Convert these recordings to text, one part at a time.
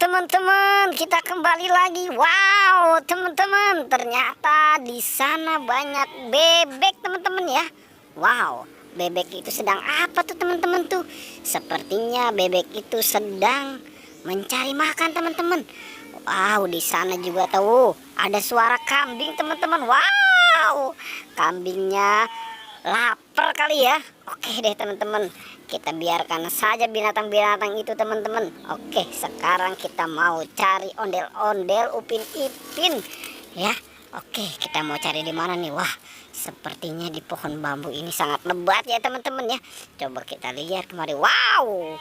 teman-teman, kita kembali lagi. Wow, teman-teman, ternyata di sana banyak bebek, teman-teman ya. Wow, bebek itu sedang apa tuh, teman-teman tuh? Sepertinya bebek itu sedang mencari makan, teman-teman. Wow, di sana juga tahu ada suara kambing, teman-teman. Wow, kambingnya lapar kali ya. Oke deh teman-teman, kita biarkan saja binatang-binatang itu, teman-teman. Oke, sekarang kita mau cari ondel-ondel Upin Ipin ya. Oke, kita mau cari di mana nih? Wah, sepertinya di pohon bambu ini sangat lebat ya, teman-teman ya. Coba kita lihat kemari. Wow,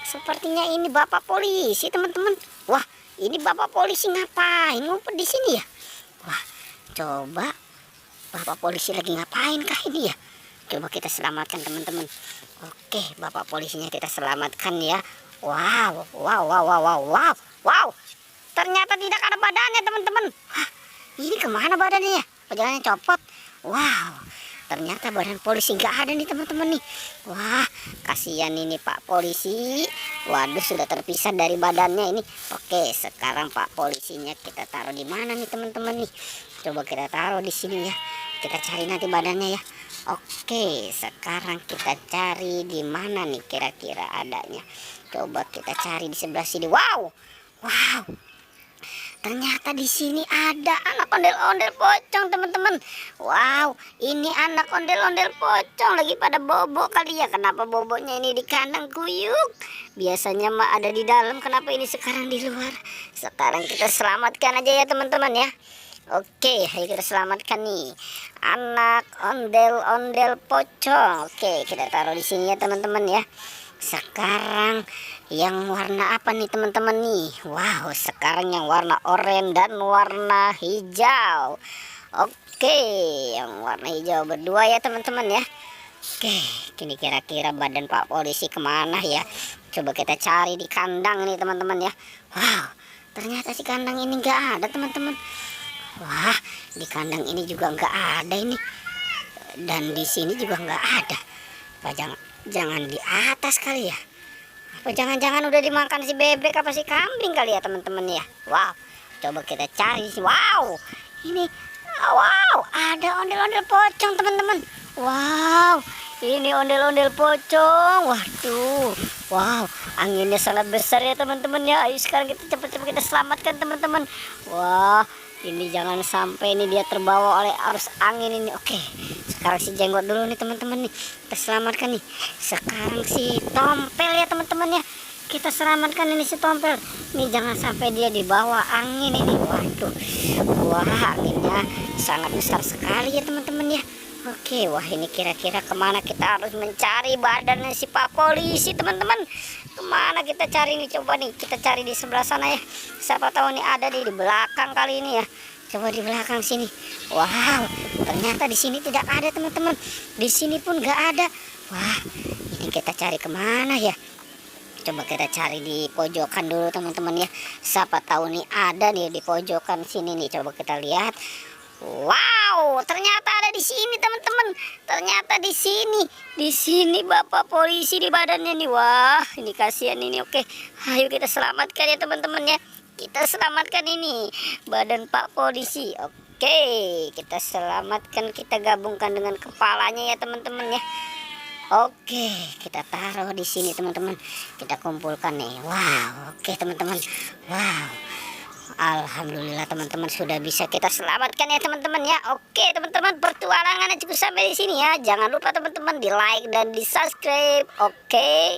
sepertinya ini bapak polisi, teman-teman. Wah, ini bapak polisi ngapain ngumpet di sini ya? Wah, coba bapak polisi lagi ngapain kah ini ya? Coba kita selamatkan, teman-teman. Oke, bapak polisinya kita selamatkan ya. Wow, wow, wow, wow, wow, wow, wow. Ternyata tidak ada badannya, teman-teman. Hah, ini kemana badannya ya? Jangan copot. Wow, ternyata badan polisi nggak ada nih, teman-teman nih. Wah, kasihan ini Pak Polisi. Waduh, sudah terpisah dari badannya ini. Oke, sekarang Pak Polisinya kita taruh di mana nih, teman-teman nih? Coba kita taruh di sini ya. Kita cari nanti badannya ya. Oke, sekarang kita cari di mana nih kira-kira adanya. Coba kita cari di sebelah sini. Wow, wow. Ternyata di sini ada anak ondel-ondel pocong, teman-teman. Wow, ini anak ondel-ondel pocong lagi pada bobo kali ya. Kenapa bobonya ini di kandang kuyuk? Biasanya mah ada di dalam, kenapa ini sekarang di luar? Sekarang kita selamatkan aja ya, teman-teman ya. Oke, ayo kita selamatkan nih anak ondel-ondel pocong. Oke, kita taruh di sini ya, teman-teman ya. Sekarang yang warna apa nih, teman-teman nih? Wow, sekarang yang warna oranye dan warna hijau. Oke, yang warna hijau berdua ya, teman-teman ya. Oke, kini kira-kira badan Pak Polisi kemana ya? Coba kita cari di kandang nih, teman-teman ya. Wow, ternyata si kandang ini nggak ada, teman-teman. Wah, di kandang ini juga nggak ada ini, dan di sini juga nggak ada. Apa jangan di atas kali ya? Apa jangan-jangan udah dimakan si bebek apa si kambing kali ya, teman-teman ya? Wow, coba kita cari sih. Wow, ini, wow, ada ondel-ondel pocong, teman-teman. Wow, ini ondel-ondel pocong. Waduh, wow, anginnya sangat besar ya, teman-teman ya. Ayo sekarang kita cepat-cepat kita selamatkan, teman-teman. Wah, ini jangan sampai ini dia terbawa oleh arus angin ini. Oke, sekarang si jenggot dulu nih, teman-teman nih. Kita selamatkan nih. Sekarang si tompel ya, teman-teman ya. Kita selamatkan ini si tompel. Ini jangan sampai dia dibawa angin ini. Waduh, wah, anginnya sangat besar sekali ya, teman-teman ya. Oke, wah, ini kira-kira kemana kita harus mencari badannya si Pak Polisi, teman-teman? Kemana kita cari nih? Coba nih kita cari di sebelah sana ya. Siapa tahu nih ada di belakang kali ini ya. Coba di belakang sini. Wow, ternyata di sini tidak ada, teman-teman. Di sini pun nggak ada. Wah, ini kita cari kemana ya? Coba kita cari di pojokan dulu, teman-teman ya. Siapa tahu nih ada nih di pojokan sini nih. Coba kita lihat. Wow, ternyata ada di sini, teman-teman. Ternyata di sini. Di sini Bapak Polisi di badannya nih. Wah, ini kasihan ini. Oke, ayo kita selamatkan ya, teman-teman ya. Kita selamatkan ini badan Pak Polisi. Oke, kita selamatkan, kita gabungkan dengan kepalanya ya, teman-teman ya. Oke, kita taruh di sini, teman-teman. Kita kumpulkan nih. Wow, oke, teman-teman. Wow, alhamdulillah, teman-teman, sudah bisa kita selamatkan ya, teman-teman ya. Oke, teman-teman, pertualangannya cukup sampai di sini ya. Jangan lupa, teman-teman, di like dan di subscribe. Oke.